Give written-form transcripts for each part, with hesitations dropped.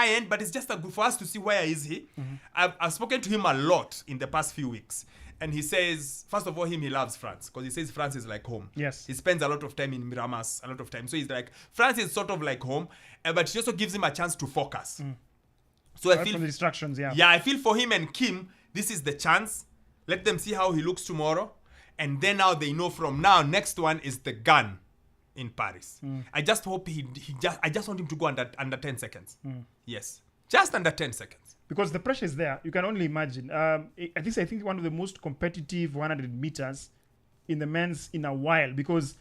high end, but it's just good for us to see where is he. I've spoken to him a lot in the past few weeks. And he says, first of all, he loves France because he says France is like home. Yes. He spends a lot of time in Miramas, a lot of time. So he's like, France is sort of like home, but she also gives him a chance to focus. So I feel from the distractions, Yeah, I feel for him and Kim, this is the chance. Let them see how he looks tomorrow. And then now they know from now, next one is the gun in Paris. I just hope I just want him to go under 10 seconds. Yes. Just under 10 seconds. Because the pressure is there. You can only imagine. I think one of the most competitive 100 meters in the men's in a while. Because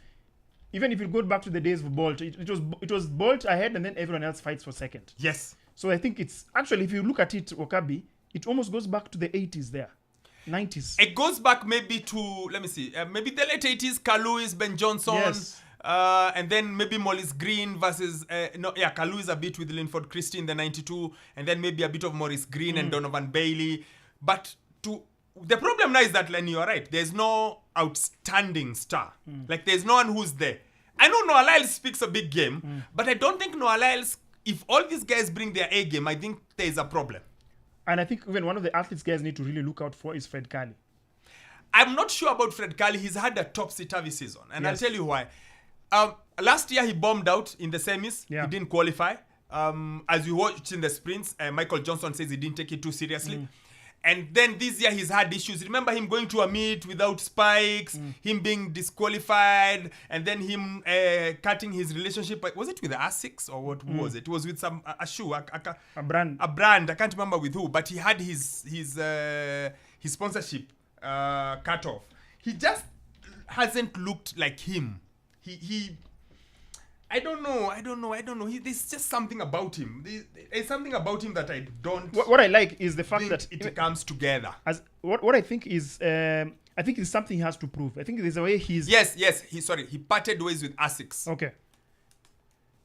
even if you go back to the days of Bolt, it was Bolt ahead and then everyone else fights for second. Yes. So I think it's actually, if you look at it, Wokabi, it almost goes back to the 80s there. 90s. It goes back maybe to, let me see, maybe the late 80s, Carl Lewis, Ben Johnson. Yes. And then maybe Maurice Green versus Carl Lewis a bit with Linford Christie in the 92, and then maybe a bit of Maurice Green and Donovan Bailey. But the problem now is that, Lenny, you're right. There's no outstanding star. Like there's no one who's there. I know Noah Lyles speaks a big game, but I don't think Noah Lyles, if all these guys bring their A game, I think there's a problem. And I think even one of the athletes guys need to really look out for is Fred Curley. I'm not sure about Fred Curley. He's had a topsy-turvy season, and Yes. I'll tell you why. Last year he bombed out in the semis. Yeah. He didn't qualify. As you watched in the sprints, Michael Johnson says he didn't take it too seriously. And then this year he's had issues. Remember him going to a meet without spikes, him being disqualified, and then him cutting his relationship. Was it with the Asics or what was it? It was with a shoe, a brand. A brand. I can't remember with who, but he had his sponsorship cut off. He just hasn't looked like him. He I don't know. There's just something about him. There's something about him that I don't. What I like is the fact think that it comes together. As what I think is, I think it's something he has to prove. I think there's a way he's. Yes. He parted ways with Asics. Okay.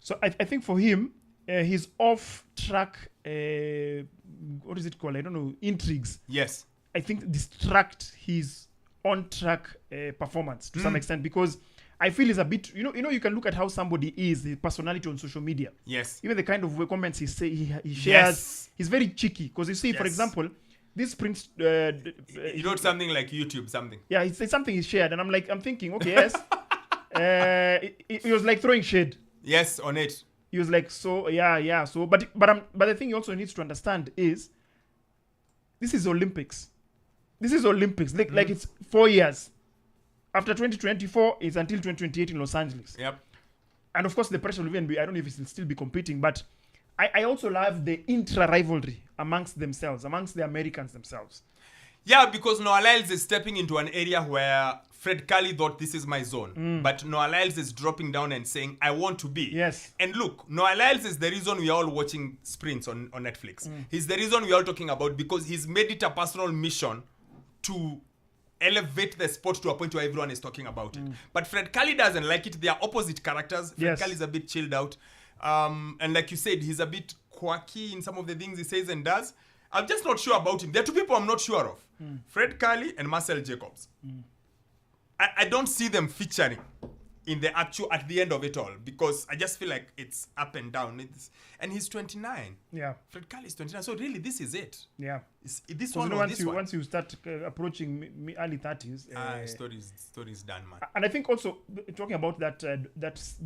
So I think for him, his off-track, what is it called? I don't know. Intrigues. Yes. I think distract his on-track performance to some extent, because I feel he's a bit, you know, you can look at how somebody is, his personality on social media. Yes. Even the kind of comments he shares, Yes. he's very cheeky. Because you see, for Yes. example, this Prince... he wrote something like YouTube, something. Yeah, it's something he shared. And I'm thinking, okay, yes. He was like throwing shade. Yes, on it. He was like, so, yeah. So, but the thing he also needs to understand is, this is Olympics. Like it's 4 years. After 2024, it's until 2028 in Los Angeles. Yep. And of course, the pressure will even be, I don't know if he'll still be competing, but I also love the intra-rivalry amongst the Americans themselves. Yeah, because Noah Lyles is stepping into an area where Fred Curley thought this is my zone. But Noah Lyles is dropping down and saying, I want to be. Yes. And look, Noah Lyles is the reason we are all watching sprints on Netflix. He's the reason we are all talking about, because he's made it a personal mission to elevate the sport to a point where everyone is talking about it. But Fred Curley doesn't like it. They are opposite characters. Fred Yes. Curley is a bit chilled out. And like you said, he's a bit quirky in some of the things he says and does. I'm just not sure about him. There are two people I'm not sure of. Fred Curley and Marcel Jacobs. I don't see them featuring in the actual, at the end of it all, because I just feel like it's up and down. And he's 29. Yeah. Fred Curley is 29. So really, this is it. Yeah. This So one or once this one. you start approaching early 30s. Story's done, man. And I think also, talking about that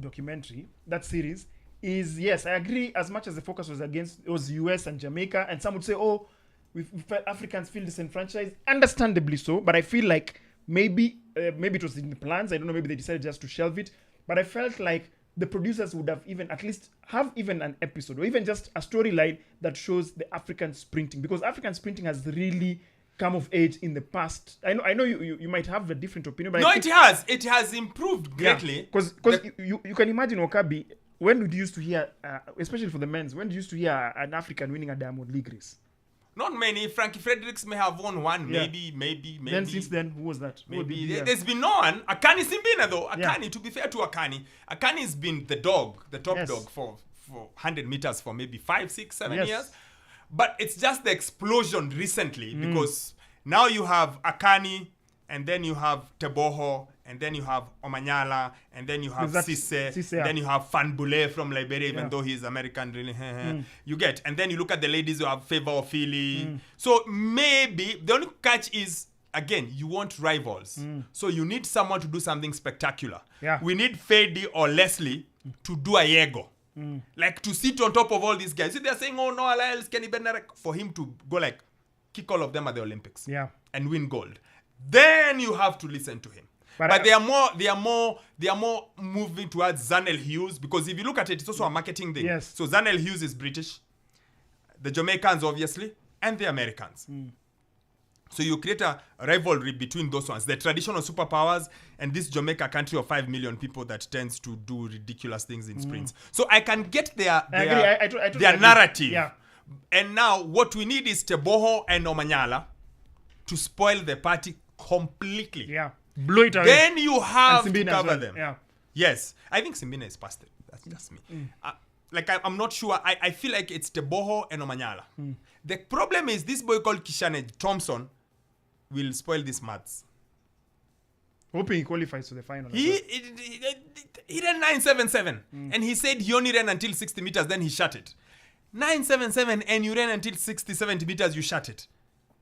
documentary, that series, is, yes, I agree, as much as the focus was US and Jamaica, and some would say, oh, we felt Africans feel disenfranchised, understandably so, but I feel like maybe it was in the plans, I don't know, maybe they decided just to shelve it, but I felt like the producers would have even at least have even an episode or even just a storyline that shows the African sprinting, because African sprinting has really come of age in the past. I know you might have a different opinion, but No, I think, it has improved greatly. because you can imagine, Wokabi, when did you used to hear, especially for the men's, when did you used to hear an African winning a Diamond League race? Not many. Frankie Fredericks may have won one, Yeah. maybe. Then since then, who was that? Who Maybe. did you hear? There's been no one. Akani Simbina, though. Akani, Yeah. to be fair to Akani, Akani's been the top Yes. dog for 100 meters for maybe 5, 6, 7 Yes. years. But it's just the explosion recently, because now you have Akani, and then you have Teboho, and then you have Omanyala, and then you have Cisse, yeah. then you have Fan Boule from Liberia, even Yeah. though he's American, really. You get, and then you look at the ladies who have Favor Ofili. So maybe the only catch is, again, you want rivals. So you need someone to do something spectacular. Yeah. We need Fady or Leslie to do a Yego. Like to sit on top of all these guys. See, they're saying, oh, no, Alliance, Kenny Bednarek, for him to go like, kick all of them at the Olympics. Yeah. And win gold. Then you have to listen to him. But they are more moving towards Zanel Hughes, because if you look at it, it's also a marketing thing. Yes. So Zanel Hughes is British, the Jamaicans obviously, and the Americans. So you create a rivalry between those ones, the traditional superpowers and this Jamaica country of 5 million people that tends to do ridiculous things in sprints. So I can get their narrative. Yeah. And now what we need is Teboho and Omanyala to spoil the party completely. Yeah. Blow it away. Then you have And to Simbine as cover well. them. Yeah. Yes. I think Simbine is past it. That's just me. I'm not sure. I feel like it's Teboho and Omanyala. The problem is this boy called Kishane Thompson will spoil these maths. Hoping he qualifies to the final. He ran 9.77 and he said he only ran until 60 meters, then he shut it. 9.77 and you ran until 60, 70 meters, you shut it.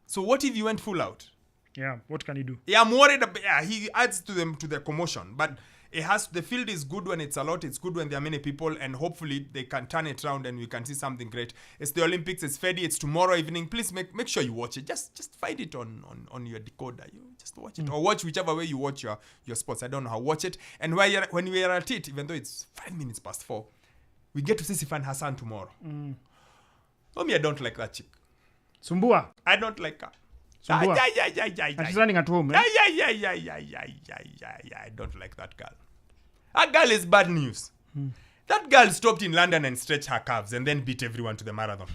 So what if you went full out? Yeah, what can he do? Yeah, I'm worried about, he adds to the commotion, but the field is good when it's a lot, it's good when there are many people, and hopefully they can turn it around and we can see something great. It's the Olympics, it's Fedy, it's tomorrow evening. Please make sure you watch it. Just find it on your decoder. You just watch it, or watch whichever way you watch your sports. I don't know how. Watch it, and when we are at it, even though it's 5 minutes past 4, we get to see Sifan Hassan tomorrow. I don't like that chick. Sumbua. I don't like her. Sumbua. And she's running at home. Eh? I don't like that girl. That girl is bad news. That girl stopped in London and stretched her calves and then beat everyone to the marathon.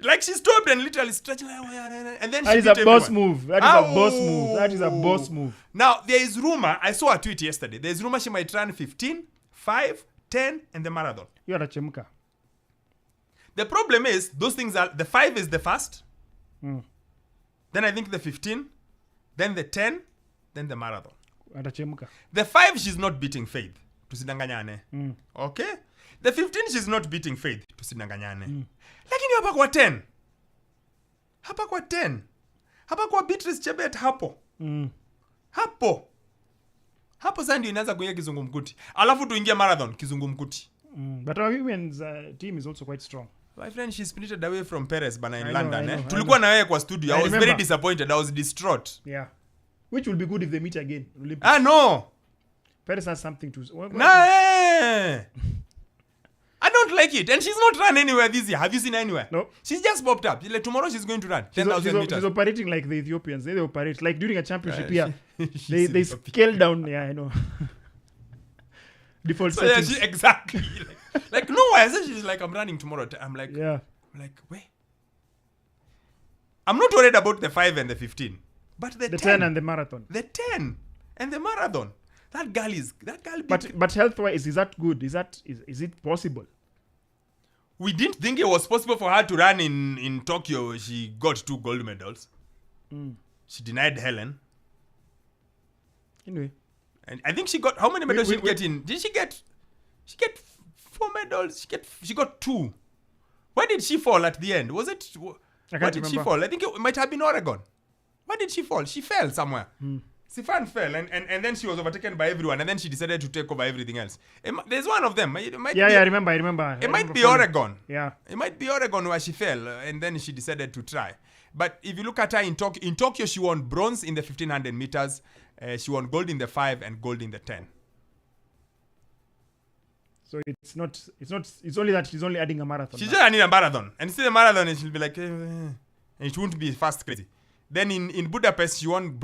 Like she stopped and literally stretched, and then she That is beat a boss everyone. move. That is a boss move. That is a boss move. Now, there is rumor, I saw a tweet yesterday, there is rumor she might run 15, 5, 10, and the marathon. You are a chemka. The problem is, those things are, the 5 is the first, then I think the 15, then the 10, then the marathon. Atachemka. The 5, she's not beating Faith. Tusidanganyane. Okay? The 15, she's not beating Faith. Tusidanganyane. Lakini hapa kwa 10. Hapa kwa 10. Hapa kwa Beatrice Chebet hapo. Hapo. Hapo sasa ndio inaanza kuingia kizungumkuti. Alafu tuingie marathon kizungumkuti. But our women's team is also quite strong. My friend, she spirited away from Perez bana in I London. know. Tulikuwa na wewe kwa studio. I was remember. very disappointed. I was distraught. Yeah. Which will be good if they meet again. Olympics. Ah, no. Perez has something to... Nah. I don't like it. And she's not run anywhere this year. Have you seen her anywhere? No. She's just popped up. Like, tomorrow she's going to run 10,000 meters. She's operating like the Ethiopians. They operate. Like during a championship here. She's They scale down. Yeah, I know. Default So yeah, settings. exactly. like no, I said she's like, I'm running tomorrow. I'm like, wait. I'm not worried about the 5 and the 15. But the 10 and the marathon. The 10 and the marathon. That girl. But health-wise, is that good? Is it possible? We didn't think it was possible for her to run in Tokyo. She got 2 gold medals. She denied Helen. Anyway. And I think she got, how many medals did she get in? Did she get 4 medals? She got 2. Where did she fall at the end? Was it, where did she fall? I think it might have been Oregon. Where did she fall? She fell somewhere. Sifan fell and then she was overtaken by everyone and then she decided to take over everything else. There's one of them. I remember. It might be Oregon. Yeah. It might be Oregon where she fell and then she decided to try. But if you look at her in Tokyo, she won bronze in the 1500 meters. She won gold in the 5 and gold in the 10. So it's only that she's only adding a marathon. She's just adding a marathon. And still a marathon and she'll be like, and it won't be fast crazy. Then in Budapest, she won